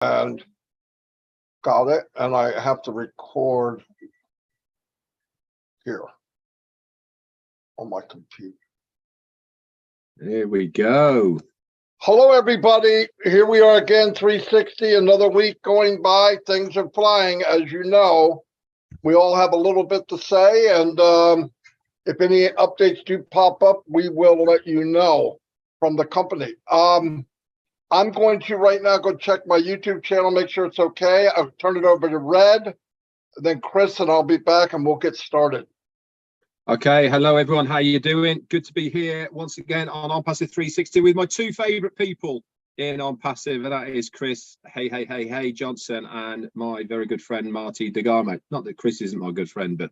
And got it. And I have to record here on my computer. There we go. Hello, everybody. Here we are again, 360, another week going by. Things are flying, as you know. We all have a little bit to say, and if any updates do pop up, we will let you know from the company. I'm going to right now go check my YouTube channel, make sure it's okay. I'll turn it over to Red, then Chris, and I'll be back, and we'll get started. Okay, hello everyone, how you doing? Good to be here once again on Passive 360 with my two favorite people in On Passive, and that is Chris, hey Johnson, and my very good friend Marty DeGarmo. Not that Chris isn't my good friend, but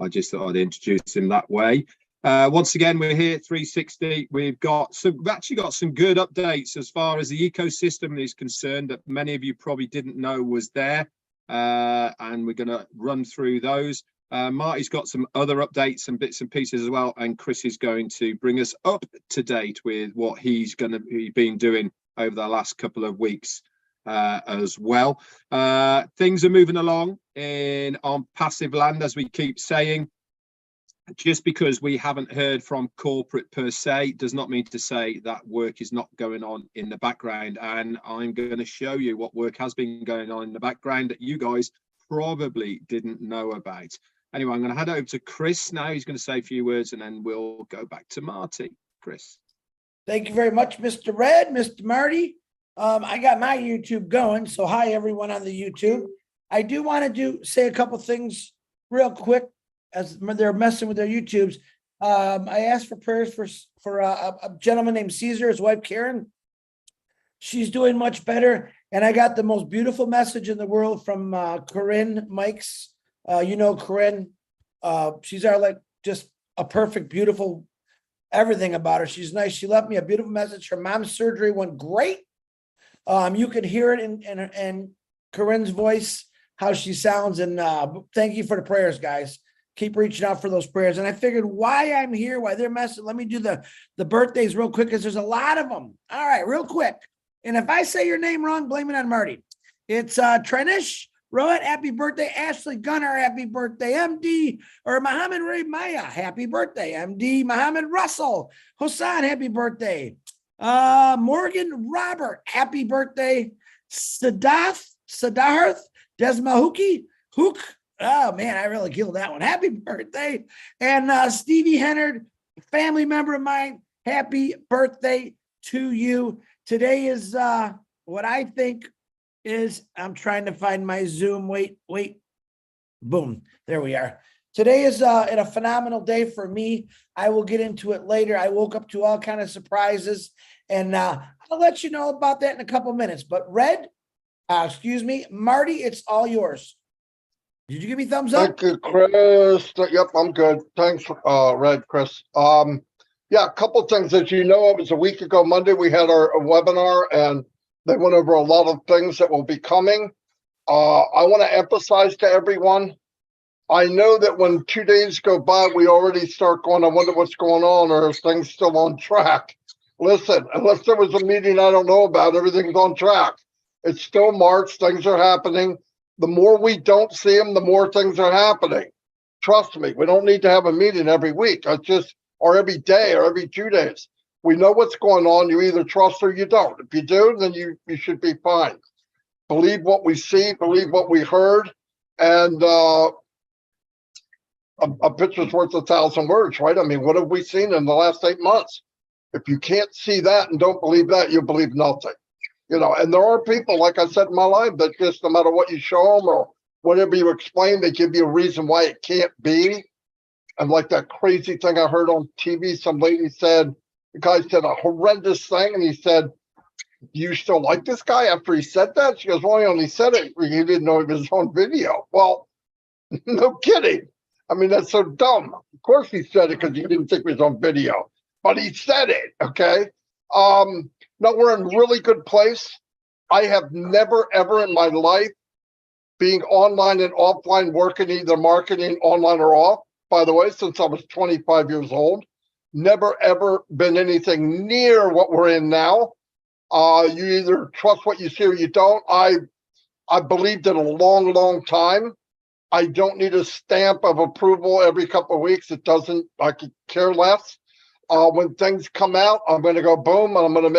I just thought I'd introduce him that way. Once again, we're here at 360. We've actually got some good updates as far as the ecosystem is concerned that many of you probably didn't know was there, and we're going to run through those. Marty's got some other updates and bits and pieces as well, and Chris is going to bring us up to date with what he's going to be been doing over the last couple of weeks as well. Things are moving along on passive land, as we keep saying. Just because we haven't heard from corporate per se does not mean to say that work is not going on in the background, and I'm going to show you what work has been going on in the background that you guys probably didn't know about. Anyway, I'm going to head over to Chris now. He's going to say a few words, and then we'll go back to Marty. Chris. Thank you very much, Mr. Red, Mr. Marty. I got my YouTube going, so hi, everyone on the YouTube. I do want to say a couple things real quick as they're messing with their YouTubes. I asked for prayers for a gentleman named Caesar, his wife, Karen. She's doing much better, and I got the most beautiful message in the world from Corinne Mikes. You know Corinne, she's just a perfect, beautiful, everything about her. She's nice. She left me a beautiful message. Her mom's surgery went great. You could hear it in Corinne's voice, how she sounds. And thank you for the prayers, guys. Keep reaching out for those prayers. And I figured why I'm here, why they're messing. Let me do the birthdays real quick, because there's a lot of them. All right, real quick. And if I say your name wrong, blame it on Marty. It's Trenish Rohit, happy birthday. Ashley Gunnar, happy birthday. MD or Muhammad Ray Maya, happy birthday. MD Muhammad Russell Hassan, happy birthday. Morgan Robert, happy birthday. Siddharth Desmahuki Hook. Oh man, I really killed that one. Happy birthday. And Stevie Hennard, family member of mine, happy birthday to you. Today is what I think is, I'm trying to find my Zoom. Wait. Boom. There we are. Today is a phenomenal day for me. I will get into it later. I woke up to all kind of surprises, and I'll let you know about that in a couple minutes. But Red, Marty, it's all yours. Did you give me thumbs up? Thank you, Chris. Yep, I'm good. Thanks, Red, Chris. Yeah, a couple things. As you know, it was a week ago Monday, we had our webinar, and they went over a lot of things that will be coming. I want to emphasize to everyone, I know that when 2 days go by, we already start going, I wonder what's going on, or is things still on track? Listen, unless there was a meeting I don't know about, everything's on track. It's still March, things are happening. The more we don't see them, the more things are happening. Trust me, we don't need to have a meeting every week. Or every day or every 2 days. We know what's going on. You either trust or you don't. If you do, then you should be fine. Believe what we see, believe what we heard, and a picture's worth 1,000 words, right? I mean, what have we seen in the last 8 months? If you can't see that and don't believe that, you believe nothing. You know, and there are people, like I said in my life, that just no matter what you show them or whatever you explain, they give you a reason why it can't be. And like that crazy thing I heard on TV, some lady said, the guy said a horrendous thing, and he said, do you still like this guy after he said that? She goes, well, he only said it, he didn't know it was on video. Well, no kidding. I mean, that's so dumb. Of course he said it because he didn't think it was on video, but he said it, okay? No, we're in a really good place. I have never, ever in my life, being online and offline, working either marketing online or off, by the way, since I was 25 years old, never, ever been anything near what we're in now. You either trust what you see or you don't. I believed it a long, long time. I don't need a stamp of approval every couple of weeks. It doesn't, I could care less. When things come out, I'm going to go boom, and I'm going to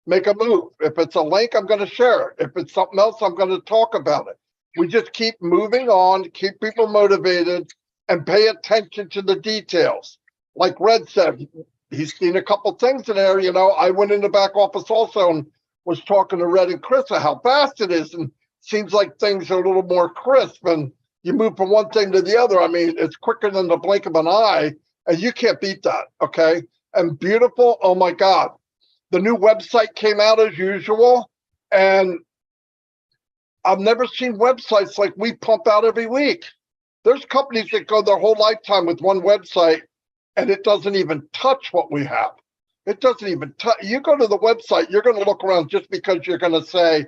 make a move. If it's a link, I'm going to share it. If it's something else, I'm going to talk about it. We just keep moving on, keep people motivated, and pay attention to the details. Like Red said, he's seen a couple things in there. I went in the back office also and was talking to Red and Chris about how fast it is, and seems like things are a little more crisp, and you move from one thing to the other. I mean, it's quicker than the blink of an eye, and you can't beat that, okay? And beautiful, oh my God. The new website came out as usual, and I've never seen websites like we pump out every week. There's companies that go their whole lifetime with one website, and it doesn't even touch what we have. It doesn't even touch. You go to the website, you're going to look around just because you're going to say,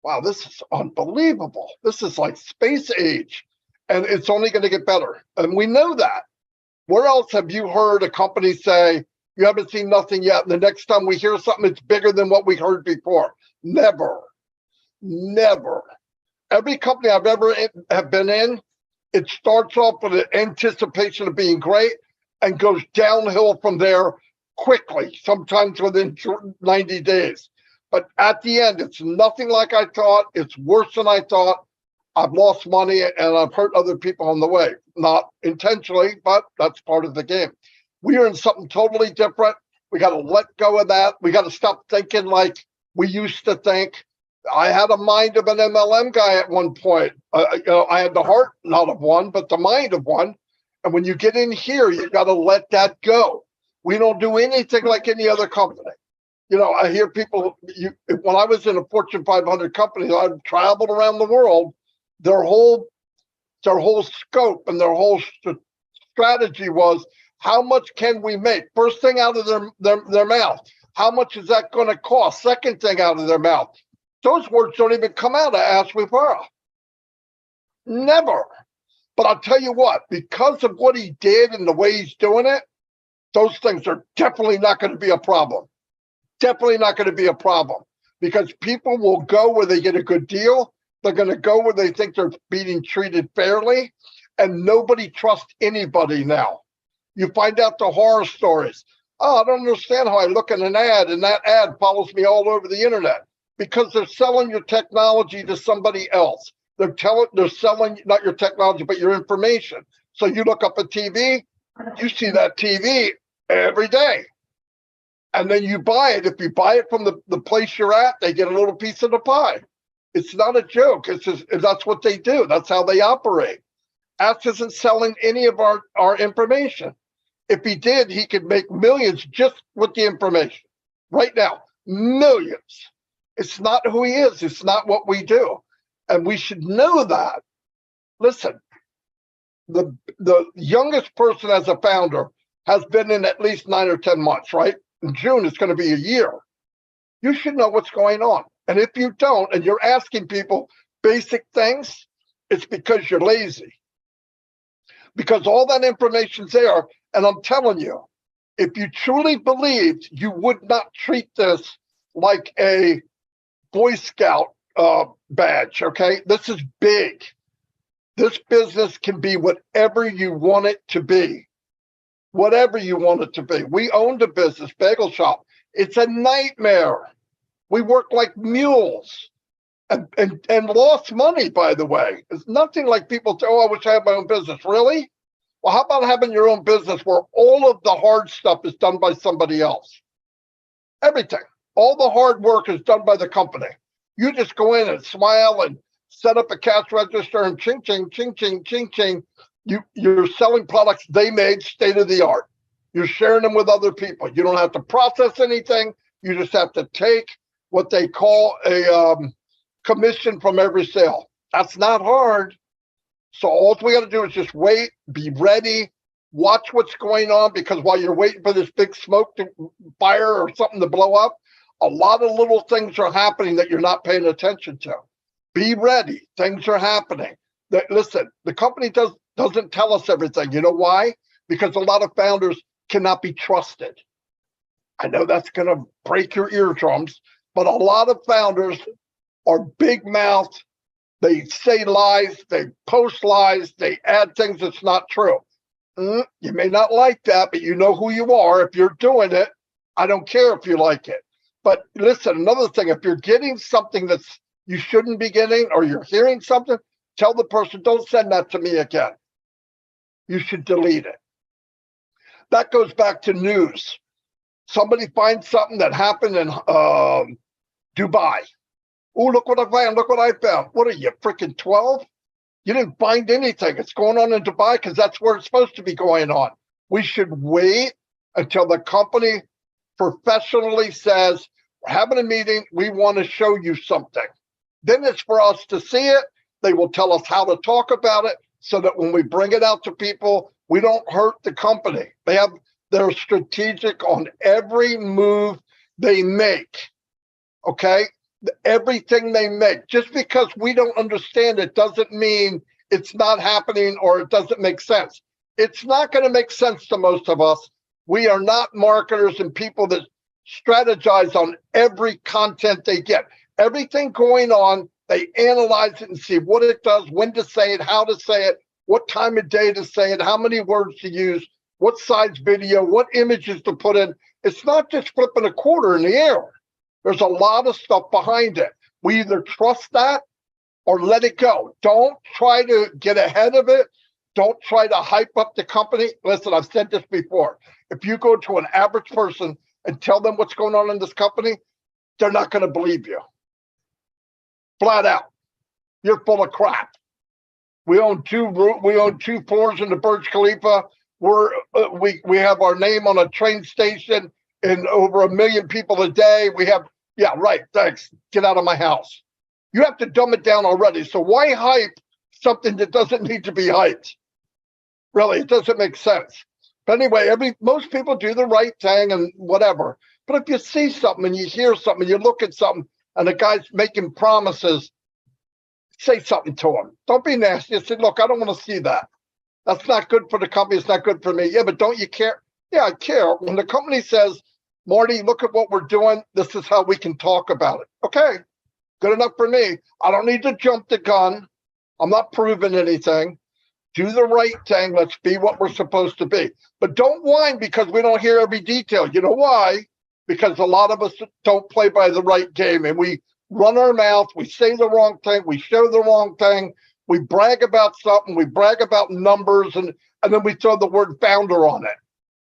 wow, this is unbelievable. This is like space age, and it's only going to get better. And we know that. Where else have you heard a company say, you haven't seen nothing yet, and the next time we hear something, it's bigger than what we heard before? Never. Never. Every company I've ever have been in, it starts off with an anticipation of being great and goes downhill from there quickly, sometimes within 90 days. But at the end, it's nothing like I thought. It's worse than I thought. I've lost money and I've hurt other people on the way. Not intentionally, but that's part of the game. We are in something totally different. We got to let go of that. We got to stop thinking like we used to think. I had a mind of an MLM guy at one point. I had the heart, not of one, but the mind of one. And when you get in here, you got to let that go. We don't do anything like any other company. I hear people, when I was in a Fortune 500 company, I've traveled around the world. Their whole scope and their whole strategy was, how much can we make? First thing out of their mouth. How much is that going to cost? Second thing out of their mouth. Those words don't even come out of Ashwipara. Never. But I'll tell you what, because of what he did and the way he's doing it, those things are definitely not going to be a problem. Definitely not going to be a problem, because people will go where they get a good deal. They're going to go where they think they're being treated fairly, and nobody trusts anybody now. You find out the horror stories. Oh, I don't understand how I look at an ad and that ad follows me all over the internet, because they're selling your technology to somebody else. They're selling not your technology, but your information. So you look up a TV, you see that TV every day. And then you buy it. If you buy it from the place you're at, they get a little piece of the pie. It's not a joke. It's just, that's what they do. That's how they operate. Ask isn't selling any of our information. If he did, he could make millions just with the information. Right now, millions. It's not who he is. It's not what we do. And we should know that. Listen, the youngest person as a founder has been in at least 9 or 10 months, right? In June, it's going to be a year. You should know what's going on. And if you don't, and you're asking people basic things, it's because you're lazy. Because all that information's there. And I'm telling you, if you truly believed, you would not treat this like a Boy Scout badge, okay? This is big. This business can be whatever you want it to be. Whatever you want it to be. We owned a business, bagel shop. It's a nightmare. We work like mules and lost money, by the way. It's nothing like people say, oh, I wish I had my own business. Really? Well, how about having your own business where all of the hard stuff is done by somebody else? Everything. All the hard work is done by the company. You just go in and smile and set up a cash register and ching, ching, ching, ching, ching, ching. You're selling products they made state of the art. You're sharing them with other people. You don't have to process anything. You just have to take what they call a commission from every sale. That's not hard. So all we got to do is just wait, be ready, watch what's going on, because while you're waiting for this big smoke to fire or something to blow up, a lot of little things are happening that you're not paying attention to. Be ready. Things are happening. Listen, the company doesn't tell us everything. You know why? Because a lot of founders cannot be trusted. I know that's going to break your eardrums, but a lot of founders are big mouthed. They say lies, they post lies, they add things that's not true. You may not like that, but you know who you are. If you're doing it, I don't care if you like it. But listen, another thing, if you're getting something that's you shouldn't be getting, or you're hearing something, tell the person, don't send that to me again. You should delete it. That goes back to news. Somebody finds something that happened in Dubai. Oh, look what I found. Look what I found. What are you, freaking 12? You didn't find anything. It's going on in Dubai because that's where it's supposed to be going on. We should wait until the company professionally says, we're having a meeting. We want to show you something. Then it's for us to see it. They will tell us how to talk about it so that when we bring it out to people, we don't hurt the company. They're strategic on every move they make. Okay? Everything they make. Just because we don't understand it doesn't mean it's not happening or it doesn't make sense. It's not going to make sense to most of us. We are not marketers and people that strategize on every content they get. Everything going on, they analyze it and see what it does, when to say it, how to say it, what time of day to say it, how many words to use, what size video, what images to put in. It's not just flipping a quarter in the air. There's a lot of stuff behind it. We either trust that or let it go. Don't try to get ahead of it. Don't try to hype up the company. Listen, I've said this before. If you go to an average person and tell them what's going on in this company, they're not going to believe you. Flat out. You're full of crap. We own two floors in the Burj Khalifa. We have our name on a train station and over 1 million people a day. We have, yeah, right, thanks. Get out of my house. You have to dumb it down already. So why hype something that doesn't need to be hyped? Really, it doesn't make sense. But anyway, most people do the right thing and whatever. But if you see something and you hear something, and you look at something and the guy's making promises, say something to him. Don't be nasty. Say, look, I don't want to see that. That's not good for the company. It's not good for me. Yeah, but don't you care? Yeah, I care. When the company says, Marty, look at what we're doing. This is how we can talk about it. Okay, good enough for me. I don't need to jump the gun. I'm not proving anything. Do the right thing. Let's be what we're supposed to be. But don't whine because we don't hear every detail. You know why? Because a lot of us don't play by the right game and we run our mouth. We say the wrong thing. We show the wrong thing. We brag about something. We brag about numbers and then we throw the word founder on it.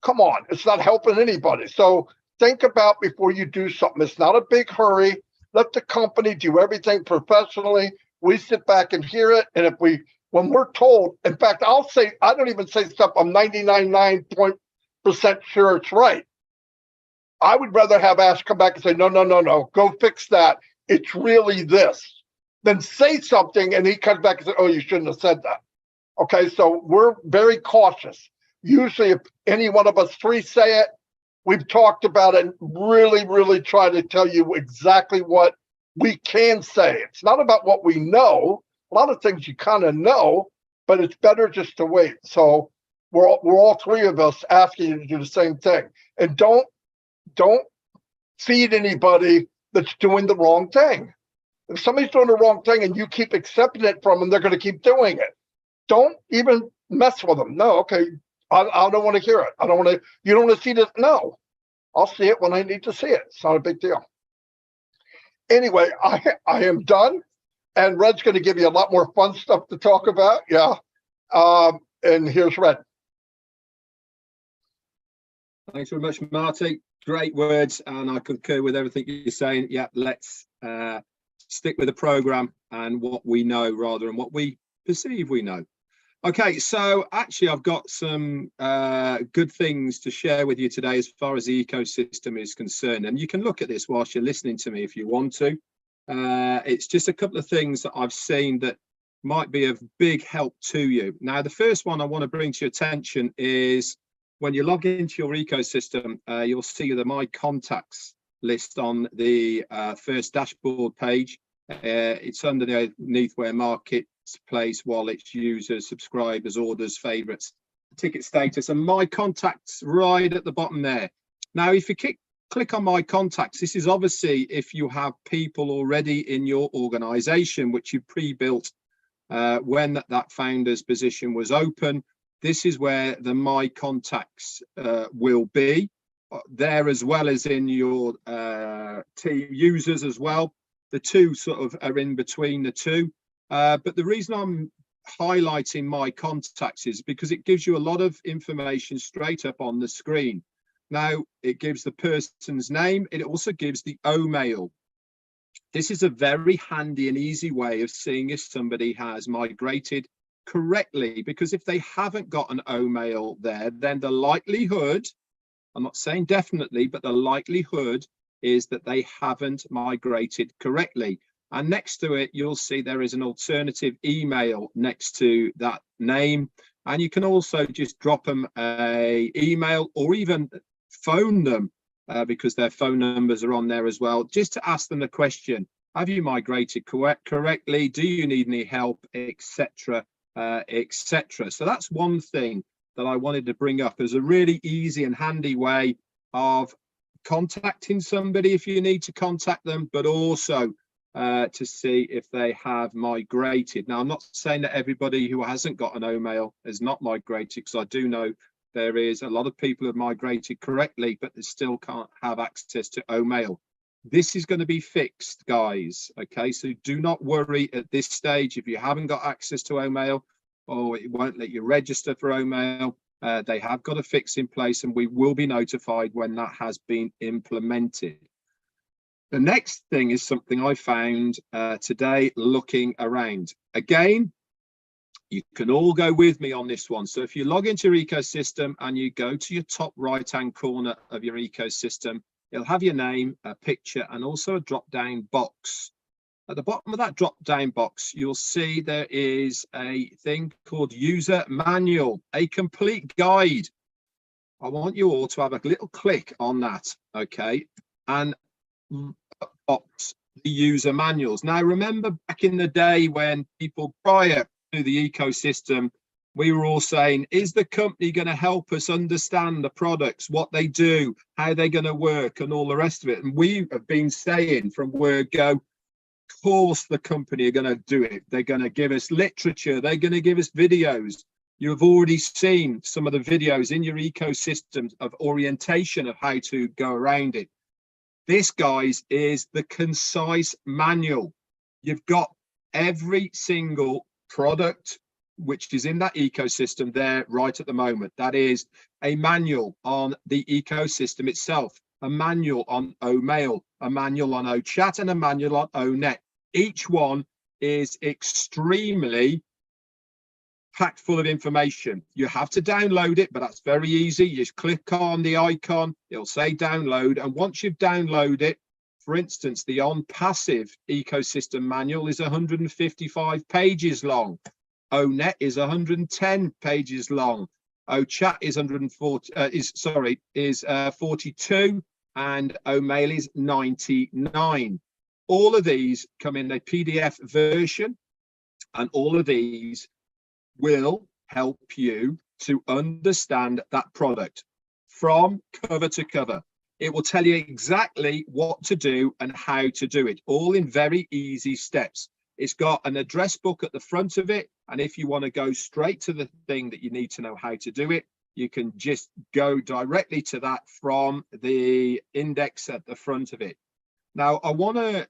Come on. It's not helping anybody. So think about before you do something. It's not a big hurry. Let the company do everything professionally. We sit back and hear it. And when we're told, in fact, I don't even say stuff I'm 99.9% sure it's right. I would rather have Ash come back and say, no, go fix that. It's really this. Then say something and he comes back and says, oh, you shouldn't have said that. Okay, so we're very cautious. Usually if any one of us three say it, we've talked about it and really, really try to tell you exactly what we can say. It's not about what we know. A lot of things you kind of know, but it's better just to wait. So we're all three of us asking you to do the same thing. And don't feed anybody that's doing the wrong thing. If somebody's doing the wrong thing and you keep accepting it from them, they're going to keep doing it. Don't even mess with them. No, okay, I don't want to hear it. You don't want to see this? No, I'll see it when I need to see it. It's not a big deal. Anyway, I am done. And Red's going to give you a lot more fun stuff to talk about. Yeah. And here's Red. Thanks very much, Marty. Great words. And I concur with everything you're saying. Yeah, let's stick with the program and what we know rather than what we perceive we know. Okay, so actually I've got some good things to share with you today as far as the ecosystem is concerned. And you can look at this whilst you're listening to me if you want to. It's just a couple of things that I've seen that might be of big help to you. Now, the first one I want to bring to your attention is when you log into your ecosystem, you'll see the My Contacts list on the first dashboard page. It's underneath where Marketplace, wallets, users, subscribers, orders, favorites, ticket status, and My Contacts right at the bottom there. Now, if you click on my contacts. This is obviously if you have people already in your organization, which you pre-built when that founder's position was open. This is where the my contacts will be there, as well as in your team users as well. The two sort of are in between the two. But the reason I'm highlighting my contacts is because it gives you a lot of information straight up on the screen. Now, it gives the person's name. It also gives the O-mail. This is a very handy and easy way of seeing if somebody has migrated correctly, because if they haven't got an O-mail there, then the likelihood, I'm not saying definitely, but the likelihood is that they haven't migrated correctly. And next to it, you'll see there is an alternative email next to that name. And you can also just drop them an email or even phone them because their phone numbers are on there as well, just to ask them the question: have you migrated correctly? Do you need any help, etc., etc. So that's one thing that I wanted to bring up as a really easy and handy way of contacting somebody if you need to contact them, but also to see if they have migrated. Now, I'm not saying that everybody who hasn't got an O-mail has not migrated, because I do know there is a lot of people who have migrated correctly, but they still can't have access to O-mail. This is going to be fixed, guys. Okay, so do not worry at this stage if you haven't got access to O-mail, or it won't let you register for O-mail. They have got a fix in place, and we will be notified when that has been implemented. The next thing is something I found today looking around. Again, you can all go with me on this one. So if you log into your ecosystem and you go to your top right-hand corner of your ecosystem, it'll have your name, a picture, and also a drop-down box. At the bottom of that drop-down box, you'll see there is a thing called User Manual, a complete guide. I want you all to have a little click on that, okay? And box the user manuals. Now, remember back in the day when people prior to the ecosystem, we were all saying, is the company going to help us understand the products, what they do, how they're going to work, and all the rest of it? And we have been saying from word go, of course the company are going to do it. They're going to give us literature. They're going to give us videos. You've already seen some of the videos in your ecosystem of orientation of how to go around it. This, guys, is the concise manual. You've got every single product which is in that ecosystem there right at the moment. That is a manual on the ecosystem itself, a manual on O-mail, a manual on O-chat, and a manual on O-net. Each one is extremely packed full of information. You have to download it, but that's very easy. You just click on the icon, it'll say download, and once you've downloaded it, for instance, the on-passive ecosystem manual is 155 pages long. O-net is 110 pages long. O-chat is 42, and O-mail is 99. All of these come in a PDF version, and all of these will help you to understand that product from cover to cover. It will tell you exactly what to do and how to do it, all in very easy steps. It's got an address book at the front of it, and if you want to go straight to the thing that you need to know how to do it, you can just go directly to that from the index at the front of it. Now, I want to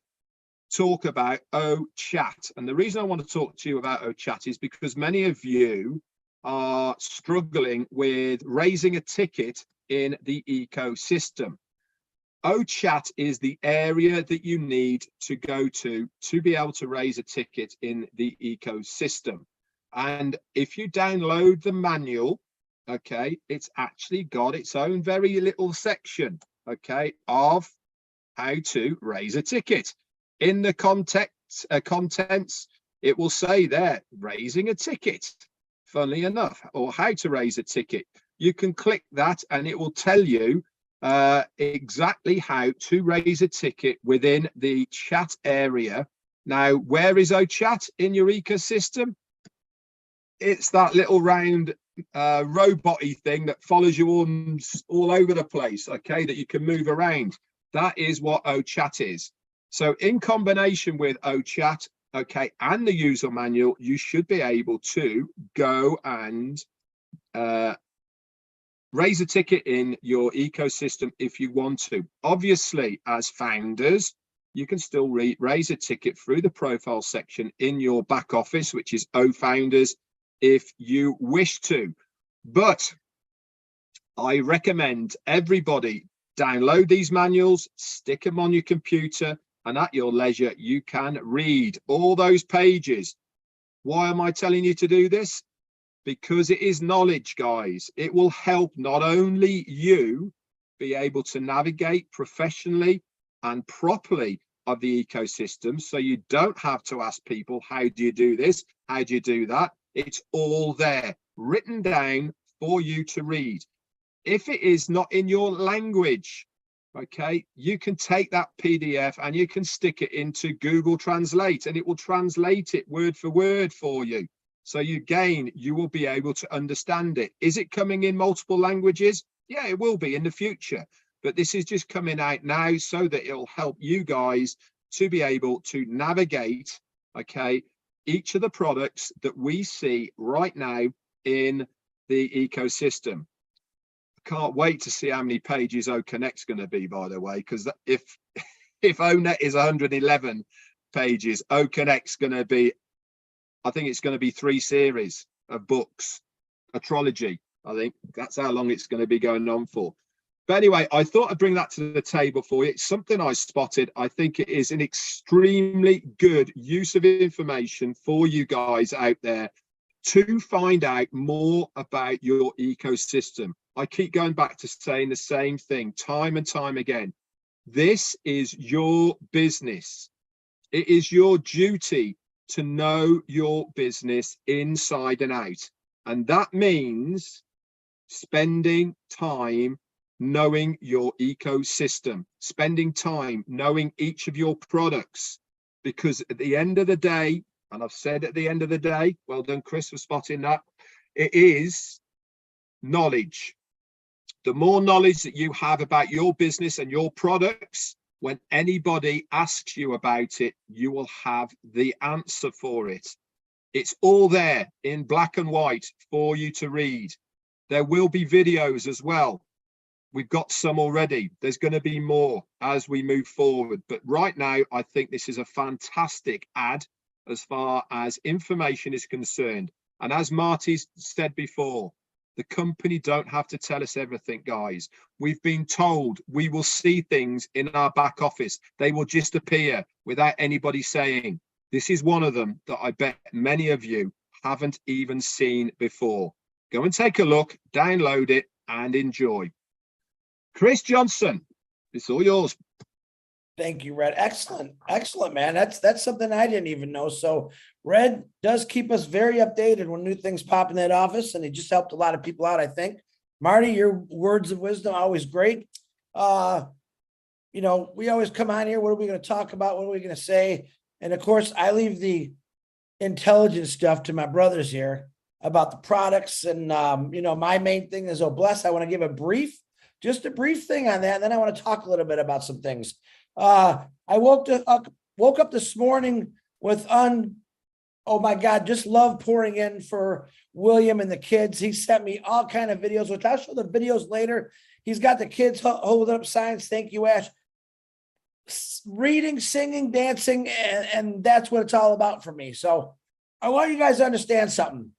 talk about O-chat, and the reason I want to talk to you about O-chat is because many of you are struggling with raising a ticket in the ecosystem. O-chat is the area that you need to go to be able to raise a ticket in the ecosystem. And if you download the manual, okay, it's actually got its own very little section, okay, of how to raise a ticket. In the contents, it will say there, raising a ticket, funnily enough, or how to raise a ticket. You can click that and it will tell you exactly how to raise a ticket within the chat area. Now, where is O-chat in your ecosystem? It's that little round robot-y thing that follows you all over the place, okay, that you can move around. That is what OChat is. So in combination with OChat, okay, and the user manual, you should be able to go and raise a ticket in your ecosystem if you want to. Obviously, as founders, you can still raise a ticket through the profile section in your back office, which is OFounders, if you wish to. But I recommend everybody download these manuals, stick them on your computer, and at your leisure, you can read all those pages. Why am I telling you to do this? Because it is knowledge, guys. It will help not only you be able to navigate professionally and properly of the ecosystem, so you don't have to ask people, how do you do this? How do you do that? It's all there, written down for you to read. If it is not in your language, okay, you can take that PDF and you can stick it into Google Translate and it will translate it word for word for you. So you will be able to understand it. Is it coming in multiple languages? Yeah, it will be in the future. But this is just coming out now so that it'll help you guys to be able to navigate, okay, each of the products that we see right now in the ecosystem. I can't wait to see how many pages OConnect's going to be, by the way, because if ONet is 111 pages, OConnect's going to be, I think it's going to be 3 series of books, a trilogy. I think that's how long it's going to be going on for. But anyway, I thought I'd bring that to the table for you. It's something I spotted. I think it is an extremely good use of information for you guys out there to find out more about your ecosystem. I keep going back to saying the same thing time and time again. This is your business. It is your duty to know your business inside and out. And that means spending time knowing your ecosystem, spending time knowing each of your products, because at the end of the day, and I've said at the end of the day, well done, Chris, for spotting that, it is knowledge. The more knowledge that you have about your business and your products, when anybody asks you about it, you will have the answer for it. It's all there in black and white for you to read. There will be videos as well. We've got some already. There's going to be more as we move forward. But right now, I think this is a fantastic ad as far as information is concerned. And as Marty said before, the company don't have to tell us everything, guys. We've been told we will see things in our back office. They will just appear without anybody saying. This is one of them that I bet many of you haven't even seen before. Go and take a look, download it, and enjoy. Chris Johnson, it's all yours. Thank you, Red. Excellent. Excellent, man. That's something I didn't even know. So Red does keep us very updated when new things pop in that office, and he just helped a lot of people out, I think. Marty, your words of wisdom are always great. You know, we always come on here. What are we going to talk about? What are we going to say? And of course, I leave the intelligent stuff to my brothers here about the products. And, you know, my main thing is, oh, bless, I want to give just a brief thing on that. And then I want to talk a little bit about some things. I woke up this morning with oh my God, just love pouring in for William and the kids. He sent me all kind of videos, which I'll show the videos later. He's got the kids holding up signs. Thank you, Ash. Reading, singing, dancing, and that's what it's all about for me. So I want you guys to understand something.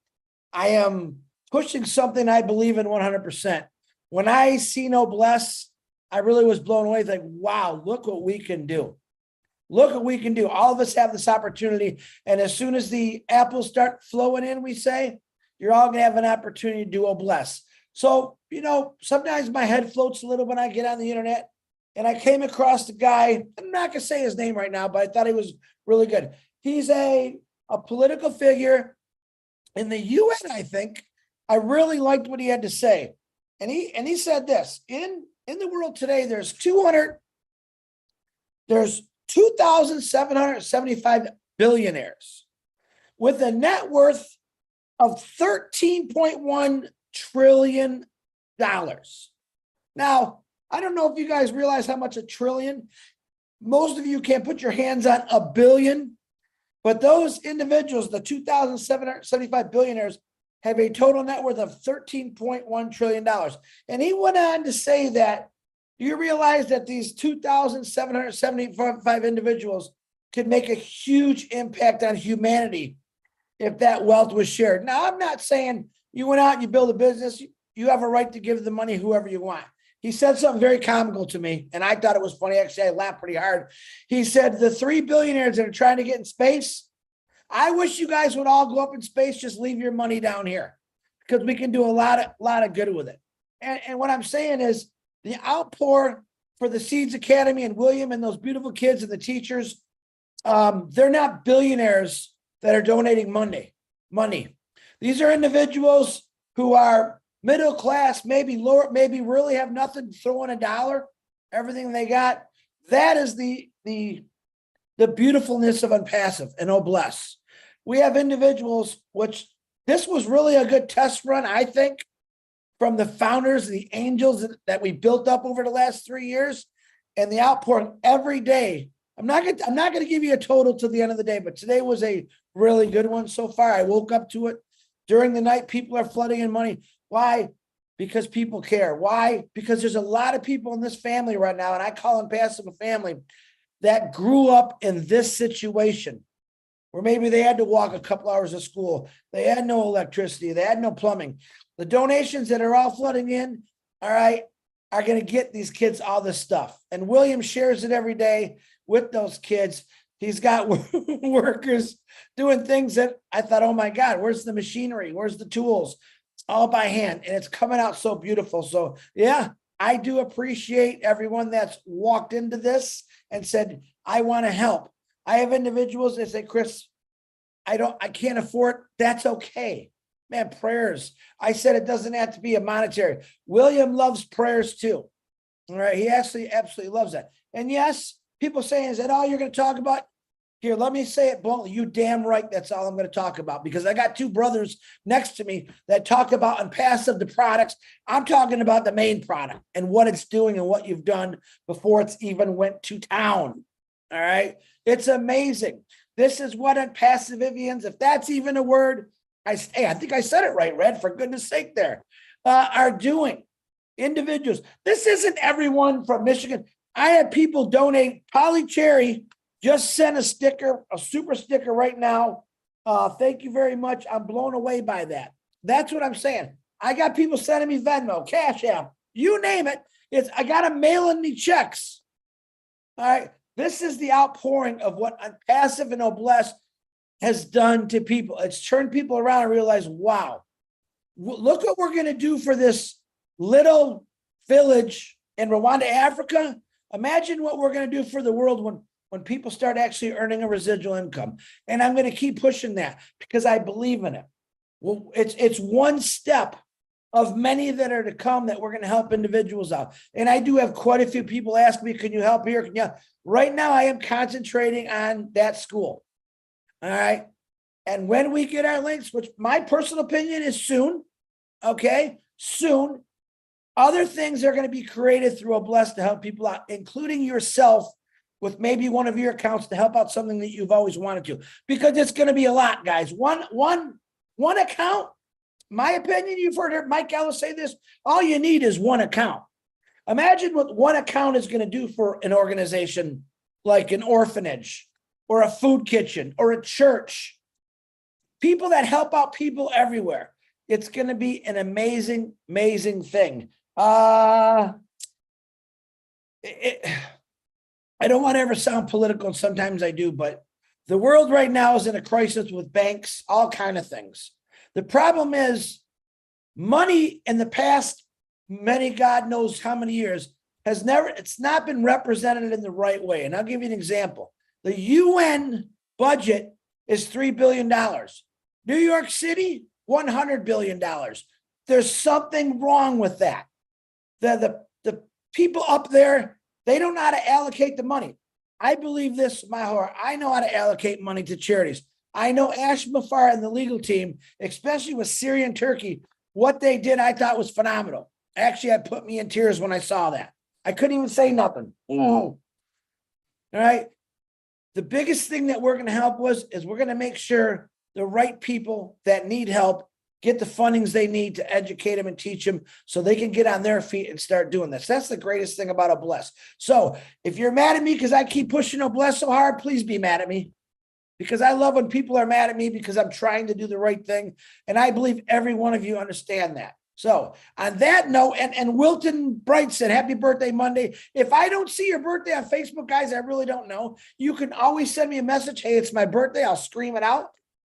I am pushing something I believe in 100%. When I see no bless, I really was blown away. Like, wow, look what we can do. Look what we can do. All of us have this opportunity. And as soon as the apples start flowing in, we say, you're all going to have an opportunity to do a bless. So, you know, sometimes my head floats a little when I get on the internet. And I came across a guy, I'm not going to say his name right now, but I thought he was really good. He's a political figure in the UN, I think. I really liked what he had to say. And he said this, in the world today, there's 2,775 billionaires with a net worth of $13.1 trillion. Now, I don't know if you guys realize how much a trillion. Most of you can't put your hands on a billion, but those individuals, the 2,775 billionaires, have a total net worth of $13.1 trillion. And he went on to say that, do you realize that these 2,775 individuals could make a huge impact on humanity if that wealth was shared? Now, I'm not saying you went out and you build a business, you have a right to give the money whoever you want. He said something very comical to me, and I thought it was funny. Actually, I laughed pretty hard. He said, the 3 billionaires that are trying to get in space, I wish you guys would all go up in space, just leave your money down here, because we can do a lot of good with it. And what I'm saying is the outpour for the Seeds Academy and William and those beautiful kids and the teachers, they're not billionaires that are donating money. These are individuals who are middle class, maybe lower, maybe really have nothing, throw in a dollar, everything they got. That is the beautifulness of Unpassive and Oh Bless. We have individuals, which this was really a good test run, I think, from the founders, the angels that we built up over the last 3 years, and the outpouring every day. I'm not going to give you a total to the end of the day, but today was a really good one so far. I woke up to it during the night. People are flooding in money. Why? Because people care. Why? Because there's a lot of people in this family right now, and I call Unpassive a family, that grew up in this situation where maybe they had to walk a couple hours to school. They had no electricity. They had no plumbing. The donations that are all flooding in, all right, are going to get these kids all this stuff. And William shares it every day with those kids. He's got workers doing things that I thought, oh my God, where's the machinery? Where's the tools? All by hand, and it's coming out so beautiful. So yeah, I do appreciate everyone that's walked into this and said, I want to help. I have individuals that say, Chris, I can't afford. That's okay. Man, prayers. I said it doesn't have to be a monetary. William loves prayers too. All right. He actually absolutely loves that. And yes, people saying, is that all you're going to talk about? Here, let me say it bluntly. You damn right. That's all I'm going to talk about, because I got two brothers next to me that talk about Unpassive, the products. I'm talking about the main product and what it's doing and what you've done before it's even went to town. All right. It's amazing. This is what Unpassivians, if that's even a word, I think I said it right, Red, for goodness sake there, are doing. Individuals. This isn't everyone from Michigan. I had people donate. Polly Cherry just sent a sticker, a super sticker right now. Thank you very much. I'm blown away by that. That's what I'm saying. I got people sending me Venmo, Cash App, you name it. I got them mailing me checks. All right. This is the outpouring of what Unpassive and Noblesse has done to people. It's turned people around and realize, wow, look what we're going to do for this little village in Rwanda, Africa. Imagine what we're going to do for the world when people start actually earning a residual income. And I'm going to keep pushing that because I believe in it. Well, it's one step of many that are to come that we're going to help individuals out. And I do have quite a few people ask me, can you help here? Right now I am concentrating on that school. All right. And when we get our links, which my personal opinion is soon, okay, soon, other things are going to be created through a bless to help people out, including yourself, with maybe one of your accounts to help out something that you've always wanted to, because it's going to be a lot, guys. One account, my opinion, you've heard Mike Ellis say this, all you need is one account. Imagine what one account is going to do for an organization like an orphanage or a food kitchen or a church. People that help out people everywhere. It's going to be an amazing, amazing thing. I don't want to ever sound political, and sometimes I do, but the world right now is in a crisis with banks, all kind of things. The problem is money in the past, many, God knows how many years, it's not been represented in the right way. And I'll give you an example. The UN budget is $3 billion. New York City, $100 billion. There's something wrong with that. The people up there, they don't know how to allocate the money. I believe this, my heart. I know how to allocate money to charities. I know Ash Mafar and the legal team, especially with Syria and Turkey, what they did, I thought was phenomenal. Actually, it put me in tears when I saw that. I couldn't even say nothing. All right. The biggest thing that we're going to help is we're going to make sure the right people that need help get the fundings they need to educate them and teach them so they can get on their feet and start doing this. That's the greatest thing about Obless. So if you're mad at me because I keep pushing Obless so hard, please be mad at me, because I love when people are mad at me because I'm trying to do the right thing. And I believe every one of you understand that. So on that note, and Wilton Bright said, happy birthday Monday. If I don't see your birthday on Facebook, guys, I really don't know. You can always send me a message. Hey, it's my birthday. I'll scream it out.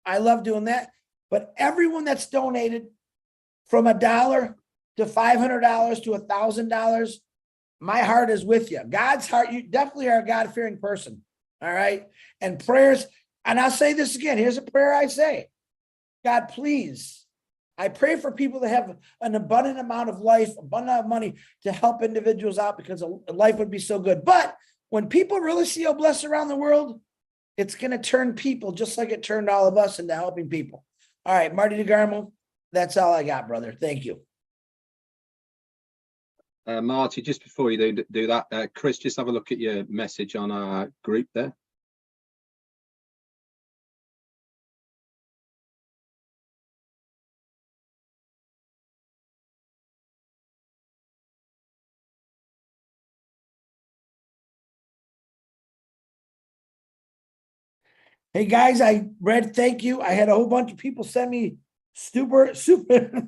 I love doing that. But everyone that's donated from $1 to $500 to $1,000, my heart is with you. God's heart, you definitely are a God-fearing person. All right. And prayers, and I'll say this again. Here's a prayer I say. God, please, I pray for people to have an abundant amount of life, abundant amount of money to help individuals out, because life would be so good. But when people really see Obless around the world, it's going to turn people just like it turned all of us into helping people. All right, Marty DeGarmo, that's all I got, brother. Thank you. Marty, just before you do that, Chris, just have a look at your message on our group there. Hey guys, I read, thank you. I had a whole bunch of people send me super stickers.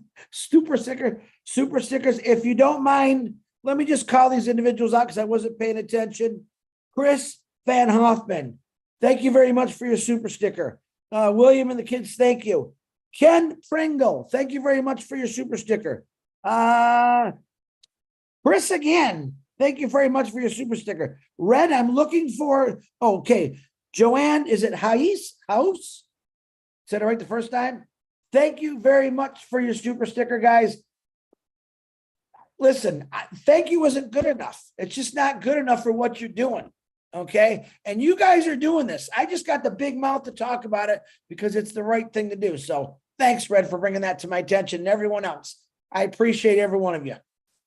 If you don't mind, let me just call these individuals out because I wasn't paying attention. Chris Van Hoffman, thank you very much for your super sticker. William and the kids, thank you. Ken Pringle, thank you very much for your super sticker. Chris again, thank you very much for your super sticker. Red, I'm looking for, okay. Joanne, is it House? Said it right the first time? Thank you very much for your super sticker, guys. Listen, thank you wasn't good enough. It's just not good enough for what you're doing, okay? And you guys are doing this. I just got the big mouth to talk about it because it's the right thing to do. So thanks, Red, for bringing that to my attention, and everyone else. I appreciate every one of you.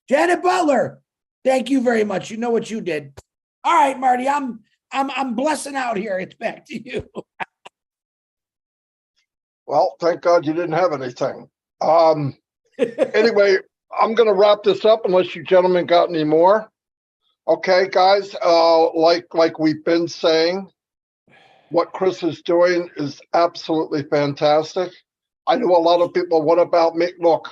Janet Butler, thank you very much. You know what you did. All right, Marty, I'm blessing out here. It's back to you. Well, thank God you didn't have anything. Anyway, I'm going to wrap this up unless you gentlemen got any more. Okay, guys, like we've been saying, what Chris is doing is absolutely fantastic. I know a lot of people, what about me? Look,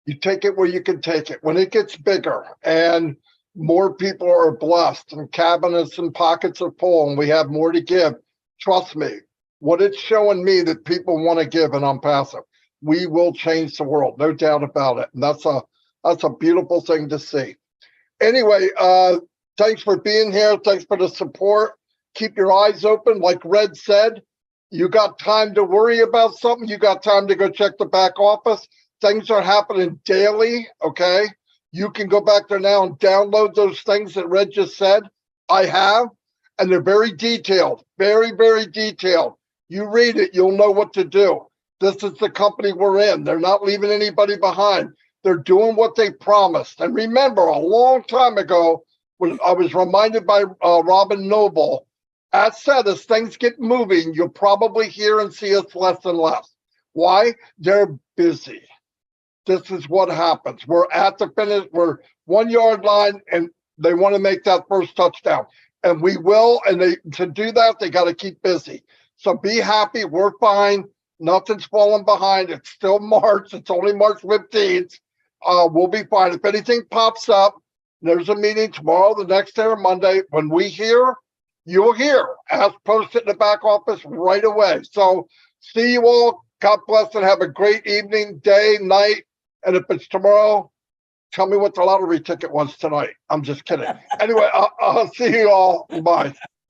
you take it where you can take it. When it gets bigger and more people are blessed and cabinets and pockets are full and we have more to give, trust me, what it's showing me that people want to give, and I'm passive. We will change the world, no doubt about it. And that's a beautiful thing to see. Anyway, thanks for being here. Thanks for the support. Keep your eyes open. Like Red said, you got time to worry about something. You got time to go check the back office. Things are happening daily, okay? You can go back there now and download those things that Red just said. I have, and they're very detailed, very, very detailed. You read it, you'll know what to do. This is the company we're in. They're not leaving anybody behind. They're doing what they promised. And remember, a long time ago, when I was reminded by Robin Noble, as said, as things get moving, you'll probably hear and see us less and less. Why? They're busy. This is what happens. We're at the finish. We're 1 yard line, and they want to make that first touchdown. And we will. And to do that, they got to keep busy. So be happy. We're fine. Nothing's falling behind. It's still March. It's only March 15th. We'll be fine. If anything pops up, there's a meeting tomorrow, the next day, or Monday. When we hear, you'll hear. As posted in the back office right away. So see you all. God bless and have a great evening, day, night. And if it's tomorrow, tell me what the lottery ticket was tonight. I'm just kidding. Anyway, I'll see you all. Bye.